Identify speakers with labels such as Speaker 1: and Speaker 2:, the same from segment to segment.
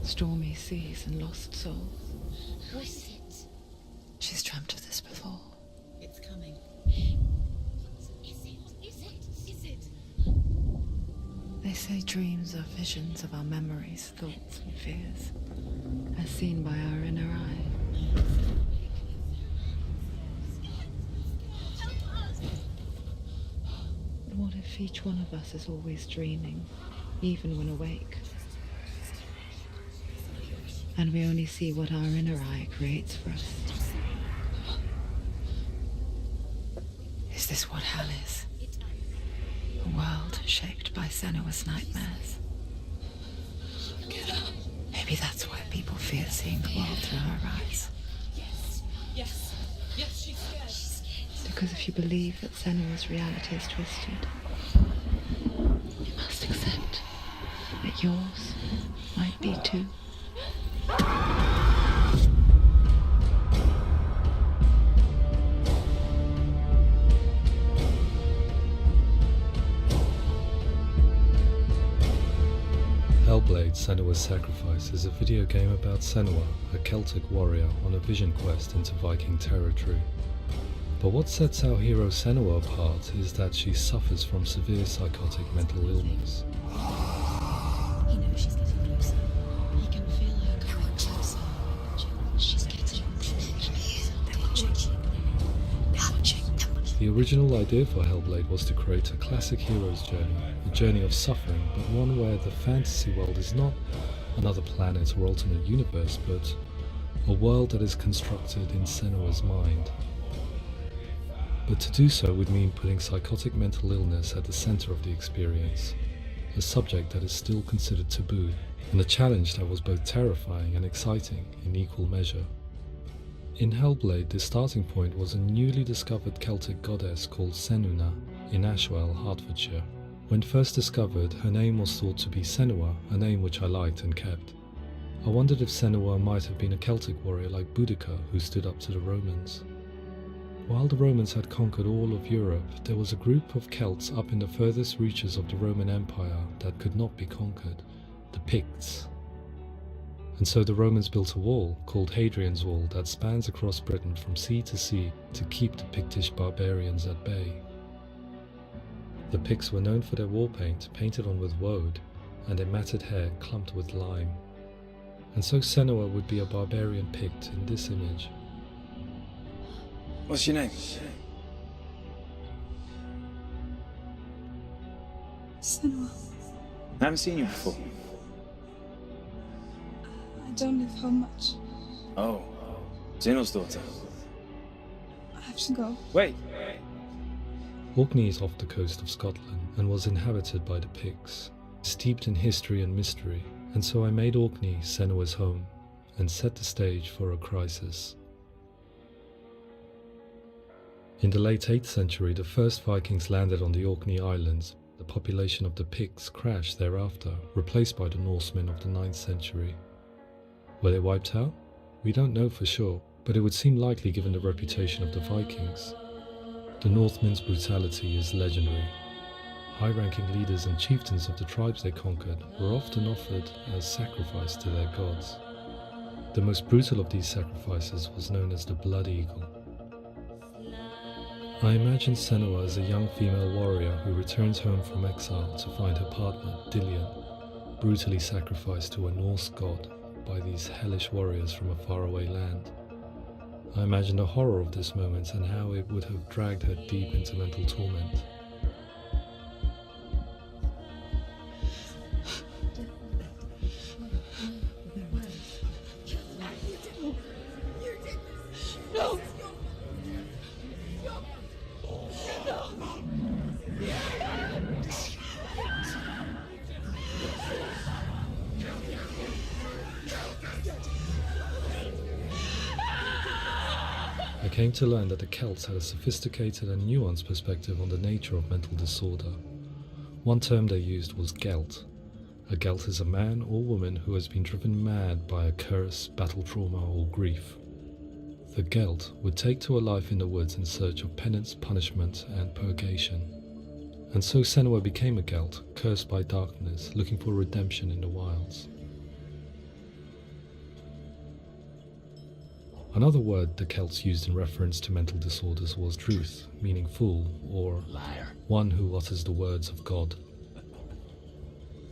Speaker 1: stormy seas and lost souls.
Speaker 2: What is it?
Speaker 1: She's dreamt of this before.
Speaker 2: It's coming. Is it?
Speaker 1: They say dreams are visions of our memories, thoughts and fears, as seen by our inner eye. But what if each one of us is always dreaming, even when awake? And we only see what our inner eye creates for us. Is this what hell is? A world shaped by Senua's nightmares. Maybe that's why people fear seeing the world through her eyes.
Speaker 2: Yes, she's scared.
Speaker 1: Because if you believe that Senua's reality is twisted, you must accept that yours might be too.
Speaker 3: Hellblade Senua's Sacrifice is a video game about Senua, a Celtic warrior on a vision quest into Viking territory. But what sets our hero Senua apart is that she suffers from severe psychotic mental illness.
Speaker 2: He knows she's getting closer. He can feel her coming closer. She's getting closer. They're watching.
Speaker 3: The original idea for Hellblade was to create a classic hero's journey, a journey of suffering, but one where the fantasy world is not another planet or alternate universe, but a world that is constructed in Senua's mind. But to do so would mean putting psychotic mental illness at the center of the experience, a subject that is still considered taboo, and a challenge that was both terrifying and exciting in equal measure. In Hellblade, the starting point was a newly discovered Celtic goddess called Senuna in Ashwell, Hertfordshire. When first discovered, her name was thought to be Senua, a name which I liked and kept. I wondered if Senua might have been a Celtic warrior like Boudica who stood up to the Romans. While the Romans had conquered all of Europe, there was a group of Celts up in the furthest reaches of the Roman Empire that could not be conquered, the Picts. And so the Romans built a wall, called Hadrian's Wall, that spans across Britain from sea to sea to keep the Pictish barbarians at bay. The Picts were known for their war paint, painted on with woad, and their matted hair clumped with lime. And so Senua would be a barbarian Pict in this image.
Speaker 4: What's your name?
Speaker 5: Senua.
Speaker 4: I haven't seen you before.
Speaker 5: I don't live home much.
Speaker 4: Oh, Zeno's daughter.
Speaker 5: I have to go.
Speaker 4: Wait.
Speaker 3: Orkney is off the coast of Scotland and was inhabited by the Picts, steeped in history and mystery, and so I made Orkney Senua's home and set the stage for a crisis. In the late 8th century, the first Vikings landed on the Orkney Islands. The population of the Picts crashed thereafter, replaced by the Norsemen of the 9th century. Were they wiped out? We don't know for sure, but it would seem likely given the reputation of the Vikings. The Northmen's brutality is legendary. High-ranking leaders and chieftains of the tribes they conquered were often offered as sacrifice to their gods. The most brutal of these sacrifices was known as the Blood Eagle. I imagine Senua as a young female warrior who returns home from exile to find her partner, Dillion, brutally sacrificed to a Norse god by these hellish warriors from a faraway land. I imagine the horror of this moment and how it would have dragged her deep into mental torment.
Speaker 5: No!
Speaker 3: I came to learn that the Celts had a sophisticated and nuanced perspective on the nature of mental disorder. One term they used was gelt. A gelt is a man or woman who has been driven mad by a curse, battle trauma, or grief. The gelt would take to a life in the woods in search of penance, punishment, and purgation. And so Senua became a gelt, cursed by darkness, looking for redemption in the wilds. Another word the Celts used in reference to mental disorders was truth, meaning fool, or
Speaker 6: Liar.
Speaker 3: one who utters the words of God.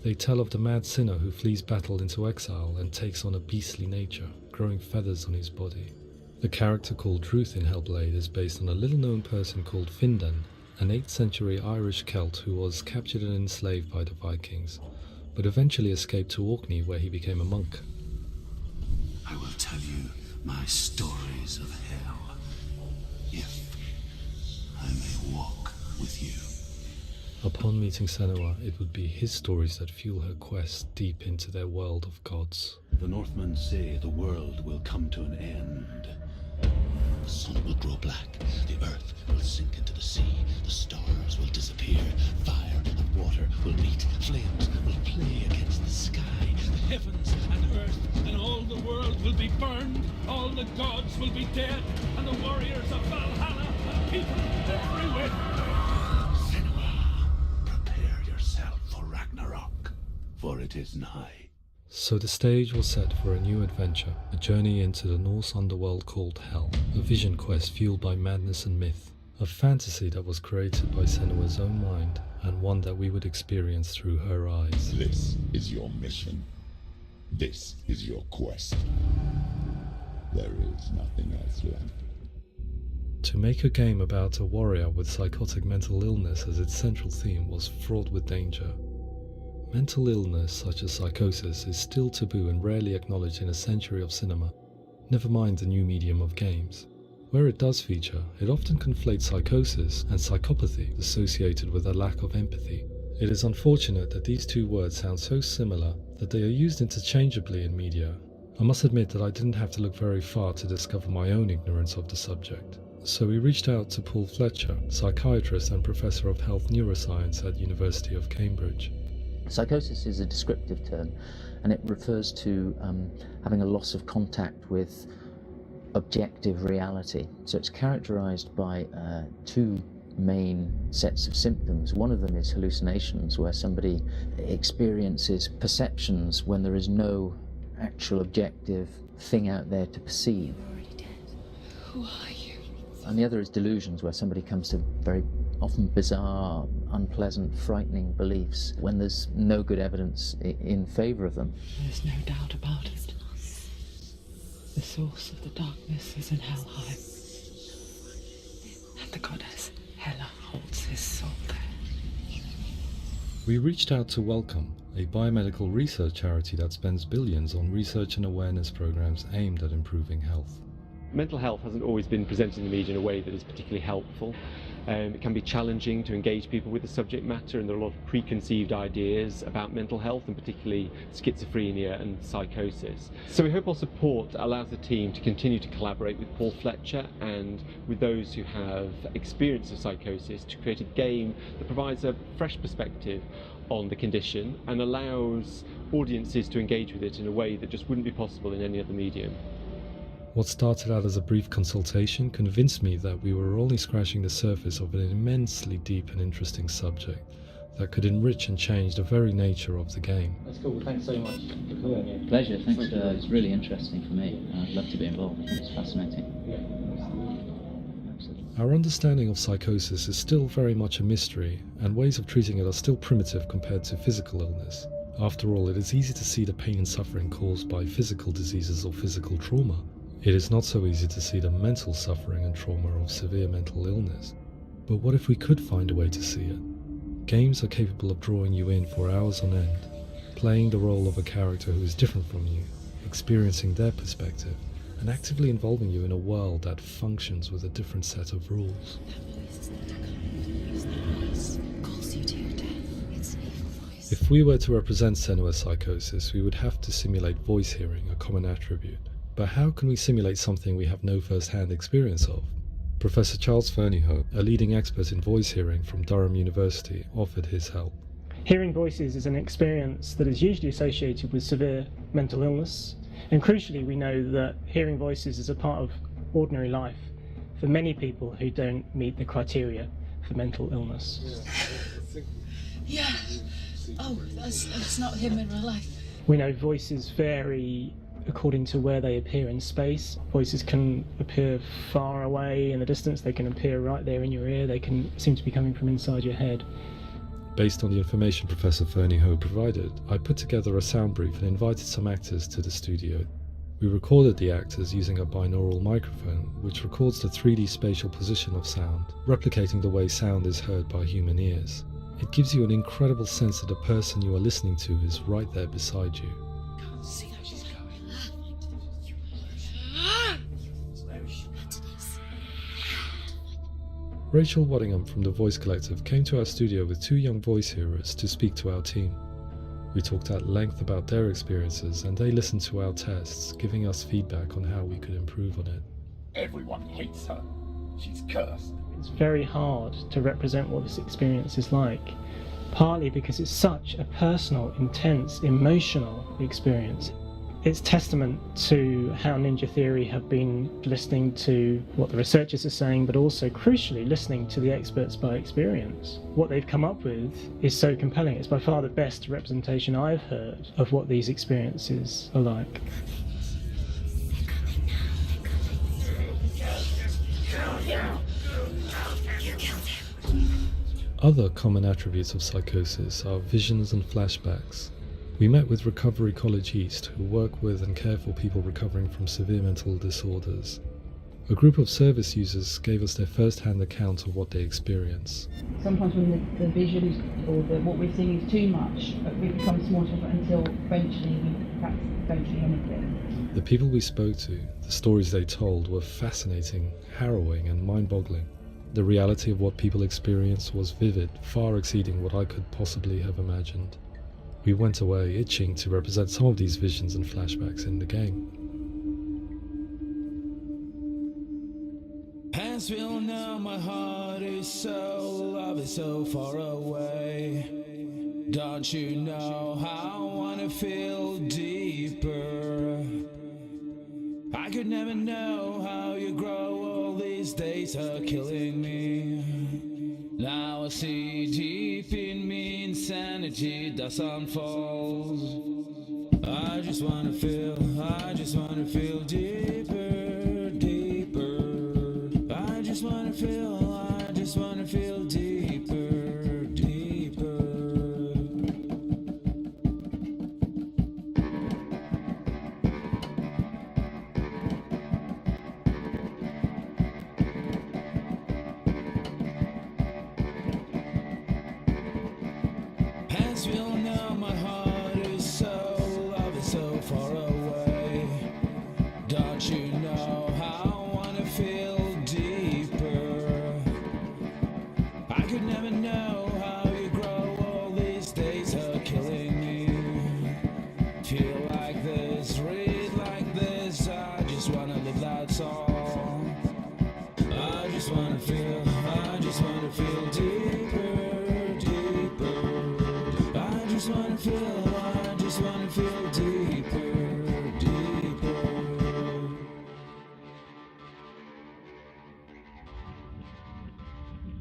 Speaker 3: They tell of the mad sinner who flees battle into exile and takes on a beastly nature, growing feathers on his body. The character called Truth in Hellblade is based on a little-known person called Findan, an 8th century Irish Celt who was captured and enslaved by the Vikings, but eventually escaped to Orkney where he became a monk.
Speaker 6: I will tell you my stories of hell, if I may walk with you.
Speaker 3: Upon meeting Senua, it would be his stories that fuel her quest deep into their world of gods.
Speaker 6: The Northmen say the world will come to an end. The sun will grow black, the earth will sink into the sea, the stars will disappear, fire and water will meet, flames will play against the sky, the heavens and earth and all the world will be burned, all the gods will be dead, and the warriors of Valhalla and people everywhere. Prepare yourself for Ragnarok, for it is nigh.
Speaker 3: So the stage was set for a new adventure, a journey into the Norse underworld called Hell, a vision quest fueled by madness and myth, a fantasy that was created by Senua's own mind, and one that we would experience through her eyes.
Speaker 7: This is your mission. This is your quest. There is nothing else left.
Speaker 3: To make a game about a warrior with psychotic mental illness as its central theme was fraught with danger. Mental illness such as psychosis is still taboo and rarely acknowledged in a century of cinema, never mind the new medium of games. Where it does feature, it often conflates psychosis and psychopathy associated with a lack of empathy. It is unfortunate that these two words sound so similar that they are used interchangeably in media. I must admit that I didn't have to look very far to discover my own ignorance of the subject. So we reached out to Paul Fletcher, psychiatrist and professor of health neuroscience at University of Cambridge.
Speaker 8: Psychosis is a descriptive term, and it refers to having a loss of contact with objective reality. So it's characterized by two main sets of symptoms. One of them is hallucinations, where somebody experiences perceptions when there is no actual objective thing out there to perceive.
Speaker 2: You're already dead. Who are you?
Speaker 8: And the other is delusions, where somebody comes to very often bizarre, unpleasant, frightening beliefs when there's no good evidence in favour of them.
Speaker 1: There's no doubt about it. The source of the darkness is in Helheim, and the goddess Hela holds his soul there.
Speaker 3: We reached out to Welcome, a biomedical research charity that spends billions on research and awareness programs aimed at improving health.
Speaker 9: Mental health hasn't always been presented in the media in a way that is particularly helpful. It can be challenging to engage people with the subject matter, and there are a lot of preconceived ideas about mental health, and particularly schizophrenia and psychosis. So we hope our support allows the team to continue to collaborate with Paul Fletcher and with those who have experience of psychosis to create a game that provides a fresh perspective on the condition and allows audiences to engage with it in a way that just wouldn't be possible in any other medium.
Speaker 3: What started out as a brief consultation convinced me that we were only scratching the surface of an immensely deep and interesting subject that could enrich and change the very nature of the game.
Speaker 8: That's cool. Thanks so much for coming. Pleasure. Thanks. It's really interesting for me. I'd love to be involved. It's fascinating. Absolutely.
Speaker 3: Our understanding of psychosis is still very much a mystery, and ways of treating it are still primitive compared to physical illness. After all, it is easy to see the pain and suffering caused by physical diseases or physical trauma. It is not so easy to see the mental suffering and trauma of severe mental illness. But what if we could find a way to see it? Games are capable of drawing you in for hours on end, playing the role of a character who is different from you, experiencing their perspective, and actively involving you in a world that functions with a different set of rules.
Speaker 2: That voice is not a kind voice. That voice calls you to your death. It's an evil voice.
Speaker 3: If we were to represent Senua's psychosis, we would have to simulate voice hearing, a common attribute. But how can we simulate something we have no first-hand experience of? Professor Charles Fernyhough, a leading expert in voice hearing from Durham University, offered his help.
Speaker 10: Hearing voices is an experience that is usually associated with severe mental illness, and crucially we know that hearing voices is a part of ordinary life for many people who don't meet the criteria for mental illness.
Speaker 5: Yeah. Oh, that's not him in real life.
Speaker 10: We know voices vary according to where they appear in space. Voices can appear far away in the distance, they can appear right there in your ear, they can seem to be coming from inside your head.
Speaker 3: Based on the information Professor Fernie Ho provided, I put together a sound brief and invited some actors to the studio. We recorded the actors using a binaural microphone, which records the 3D spatial position of sound, replicating the way sound is heard by human ears. It gives you an incredible sense that the person you are listening to is right there beside you. Rachel Waddingham from the Voice Collective came to our studio with 2 young voice hearers to speak to our team. We talked at length about their experiences and they listened to our tests, giving us feedback on how we could improve on it.
Speaker 7: Everyone hates her. She's cursed.
Speaker 10: It's very hard to represent what this experience is like, partly because it's such a personal, intense, emotional experience. It's testament to how Ninja Theory have been listening to what the researchers are saying, but also, crucially, listening to the experts by experience. What they've come up with is so compelling. It's by far the best representation I've heard of what these experiences are like.
Speaker 3: Other common attributes of psychosis are visions and flashbacks. We met with Recovery College East, who work with and care for people recovering from severe mental disorders. A group of service users gave us their first-hand account of what they experience.
Speaker 11: Sometimes when the visions or what we're seeing is too much, we become small until eventually we perhaps don't see anything.
Speaker 3: The people we spoke to, the stories they told, were fascinating, harrowing and mind-boggling. The reality of what people experienced was vivid, far exceeding what I could possibly have imagined. We went away itching to represent some of these visions and flashbacks in the game.
Speaker 12: Hands will know my heart is so, love is so far away. Don't you know how I wanna feel deeper? I could never know how you grow, all these days are killing me. Now I see deep in me insanity does unfold. I just wanna feel deeper, deeper. I just wanna feel deeper, deeper. Hands will know my heart is so, love is so far away. Don't you know how I wanna feel deeper? I could never know how you grow, all these days are killing me. Feel like this, read like this, I just wanna live, that's all. I just wanna feel deeper, deeper. I just wanna feel deeper, deeper.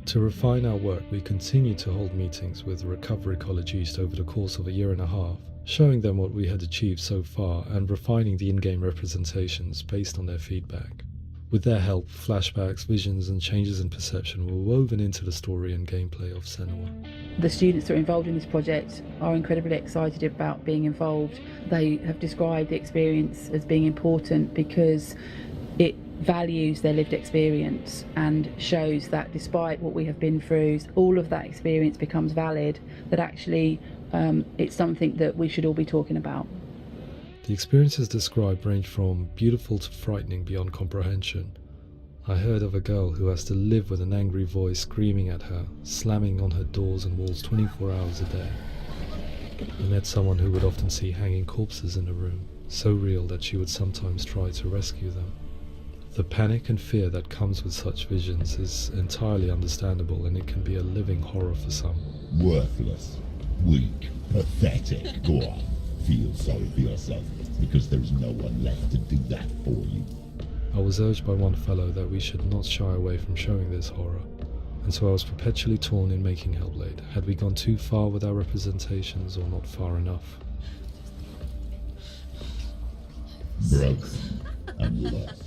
Speaker 3: To refine our work, we continue to hold meetings with Recovery College East over the course of a year and a half, showing them what we had achieved so far and refining the in-game representations based on their feedback. With their help, flashbacks, visions and changes in perception were woven into the story and gameplay of Senua.
Speaker 11: The students that are involved in this project are incredibly excited about being involved. They have described the experience as being important because it values their lived experience and shows that despite what we have been through, all of that experience becomes valid, that actually it's something that we should all be talking about.
Speaker 3: The experiences described range from beautiful to frightening beyond comprehension. I heard of a girl who has to live with an angry voice screaming at her, slamming on her doors and walls 24 hours a day. I met someone who would often see hanging corpses in a room, so real that she would sometimes try to rescue them. The panic and fear that comes with such visions is entirely understandable, and it can be a living horror for some.
Speaker 7: Worthless, weak, pathetic. Go on, feel sorry for yourself, because there's no one left to do that for you.
Speaker 3: I was urged by one fellow that we should not shy away from showing this horror, and so I was perpetually torn in making Hellblade. Had we gone too far with our representations or not far enough?
Speaker 7: broken and lost.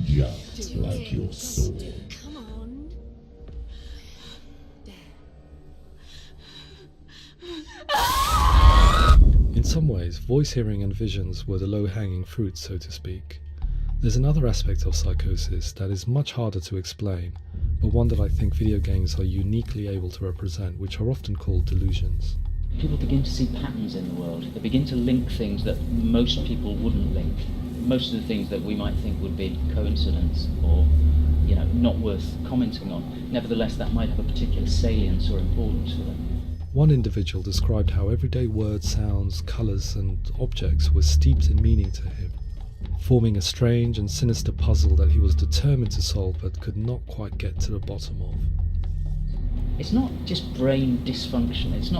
Speaker 7: Just like your soul.
Speaker 2: Come on.
Speaker 3: In some ways, voice hearing and visions were the low-hanging fruit, so to speak. There's another aspect of psychosis that is much harder to explain, but one that I think video games are uniquely able to represent, which are often called delusions.
Speaker 8: People begin to see patterns in the world. They begin to link things that most people wouldn't link. Most of the things that we might think would be coincidence or, not worth commenting on. Nevertheless, that might have a particular salience or importance for them.
Speaker 3: One individual described how everyday words, sounds, colours and objects were steeped in meaning to him, forming a strange and sinister puzzle that he was determined to solve but could not quite get to the bottom of.
Speaker 8: It's not just brain dysfunction. It's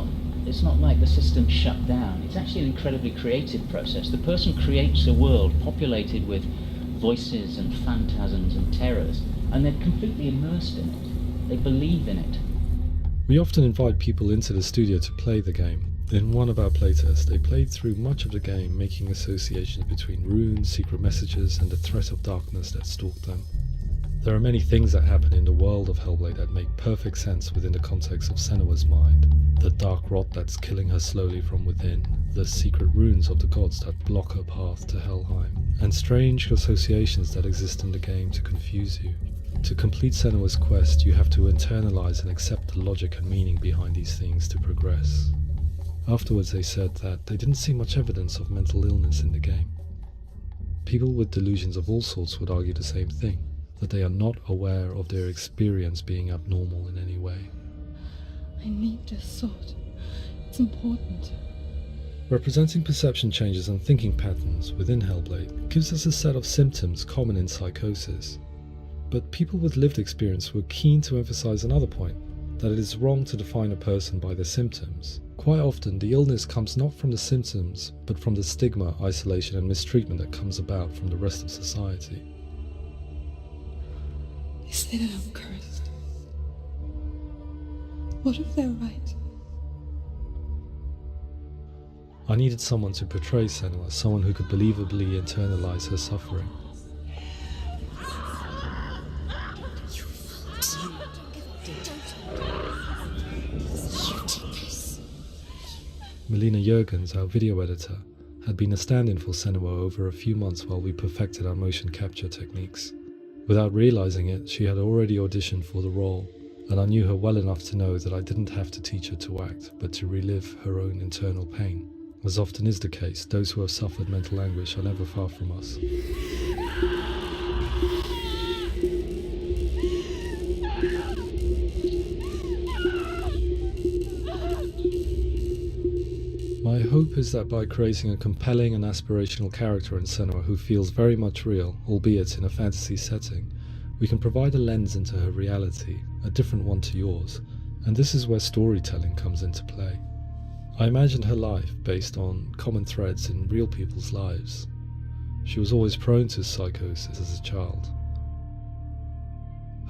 Speaker 8: not like the system shut down. It's actually an incredibly creative process. The person creates a world populated with voices and phantasms and terrors, and they're completely immersed in it. They believe in it.
Speaker 3: We often invite people into the studio to play the game. In one of our playtests, they played through much of the game, making associations between runes, secret messages, and the threat of darkness that stalked them. There are many things that happen in the world of Hellblade that make perfect sense within the context of Senua's mind. The dark rot that's killing her slowly from within, the secret runes of the gods that block her path to Helheim, and strange associations that exist in the game to confuse you. To complete Senua's quest, you have to internalize and accept the logic and meaning behind these things to progress. Afterwards they said that they didn't see much evidence of mental illness in the game. People with delusions of all sorts would argue the same thing, that they are not aware of their experience being abnormal in any way.
Speaker 5: I need this sword. It's important.
Speaker 3: Representing perception changes and thinking patterns within Hellblade gives us a set of symptoms common in psychosis. But people with lived experience were keen to emphasize another point, that it is wrong to define a person by their symptoms. Quite often, the illness comes not from the symptoms, but from the stigma, isolation and mistreatment that comes about from the rest of society.
Speaker 5: They say that I'm cursed. What if they're right?
Speaker 3: I needed someone to portray Senua, someone who could believably internalize her suffering. Melina Jurgens, our video editor, had been a stand-in for Senua over a few months while we perfected our motion capture techniques. Without realizing it, she had already auditioned for the role, and I knew her well enough to know that I didn't have to teach her to act, but to relive her own internal pain. As often is the case, those who have suffered mental anguish are never far from us. My hope is that by creating a compelling and aspirational character in Senua who feels very much real, albeit in a fantasy setting, we can provide a lens into her reality, a different one to yours, and this is where storytelling comes into play. I imagined her life based on common threads in real people's lives. She was always prone to psychosis as a child.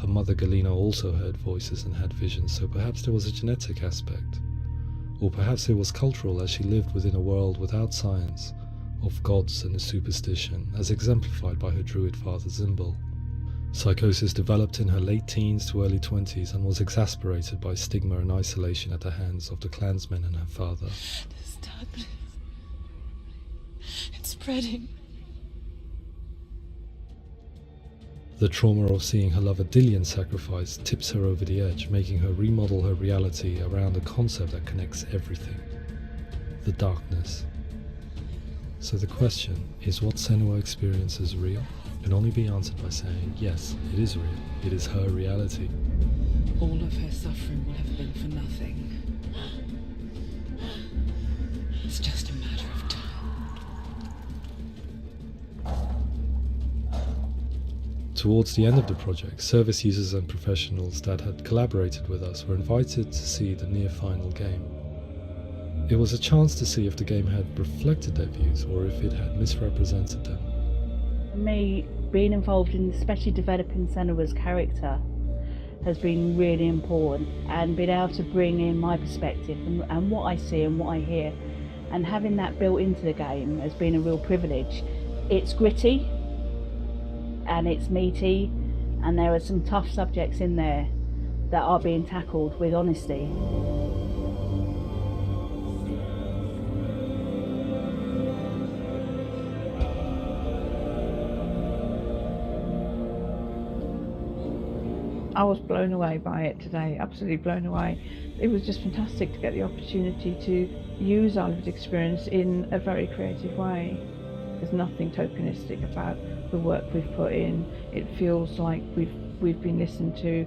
Speaker 3: Her mother Galina also heard voices and had visions, so perhaps there was a genetic aspect. Or perhaps it was cultural, as she lived within a world without science, of gods and a superstition, as exemplified by her druid father Zimble. Psychosis developed in her late teens to early 20s and was exasperated by stigma and isolation at the hands of the clansmen and her father.
Speaker 5: This darkness. It's spreading.
Speaker 3: The trauma of seeing her lover Dillian sacrificed tips her over the edge, making her remodel her reality around a concept that connects everything: the darkness. So the question is, what Senua experiences real? Can only be answered by saying, yes, it is real. It is her reality.
Speaker 1: All of her suffering will have been for nothing. It's just a matter of time.
Speaker 3: Towards the end of the project, service users and professionals that had collaborated with us were invited to see the near-final game. It was a chance to see if the game had reflected their views or if it had misrepresented them.
Speaker 11: For me, being involved in especially developing Senua's character has been really important, and being able to bring in my perspective and what I see and what I hear, and having that built into the game has been a real privilege. It's gritty and it's meaty, and there are some tough subjects in there that are being tackled with honesty. I was blown away by it today, absolutely blown away. It was just fantastic to get the opportunity to use our lived experience in a very creative way. There's nothing tokenistic about the work we've put in. It feels like we've been listened to,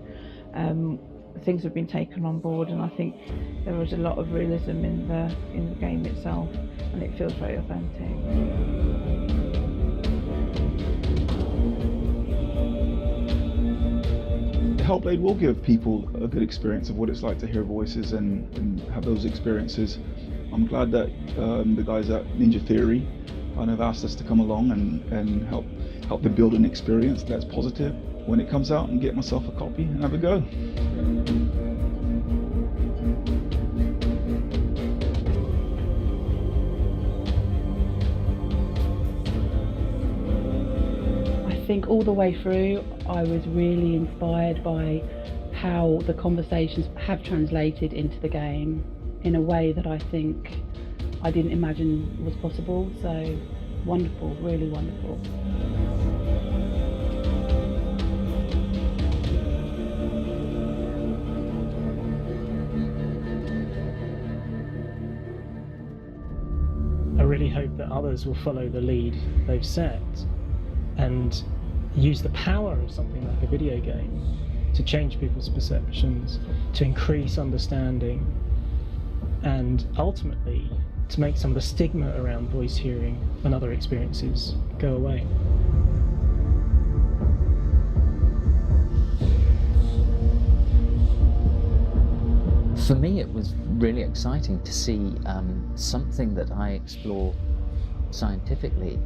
Speaker 11: things have been taken on board, and I think there was a lot of realism in the game itself, and it feels very authentic.
Speaker 13: Hellblade will give people a good experience of what it's like to hear voices and have those experiences. I'm glad that the guys at Ninja Theory kind of asked us to come along and help them build an experience that's positive when it comes out, and get myself a copy and have a go.
Speaker 11: I think all the way through I was really inspired by how the conversations have translated into the game in a way that I think I didn't imagine was possible. So wonderful, really wonderful.
Speaker 10: I really hope that others will follow the lead they've set and use the power of something like a video game to change people's perceptions, to increase understanding, and ultimately to make some of the stigma around voice hearing and other experiences go away.
Speaker 8: For me, it was really exciting to see something that I explore scientifically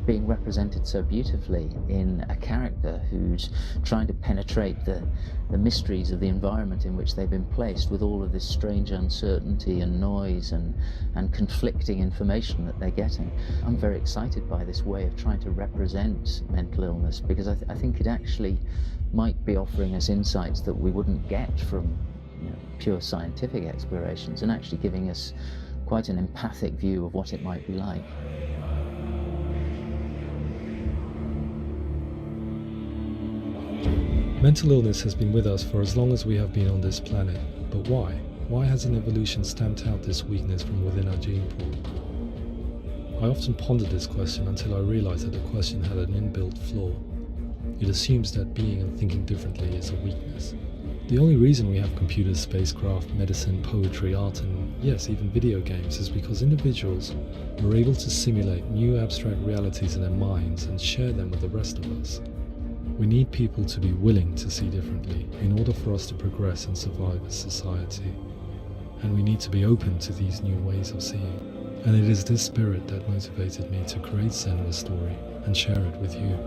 Speaker 8: being represented so beautifully in a character who's trying to penetrate the mysteries of the environment in which they've been placed, with all of this strange uncertainty and noise and conflicting information that they're getting. I'm very excited by this way of trying to represent mental illness, because I think it actually might be offering us insights that we wouldn't get from pure scientific explorations, and actually giving us quite an empathic view of what it might be like.
Speaker 3: Mental illness has been with us for as long as we have been on this planet, but why? Why hasn't evolution stamped out this weakness from within our gene pool? I often pondered this question until I realized that the question had an inbuilt flaw. It assumes that being and thinking differently is a weakness. The only reason we have computers, spacecraft, medicine, poetry, art, and yes, even video games is because individuals were able to simulate new abstract realities in their minds and share them with the rest of us. We need people to be willing to see differently in order for us to progress and survive as society. And we need to be open to these new ways of seeing. And it is this spirit that motivated me to create Senua's story and share it with you.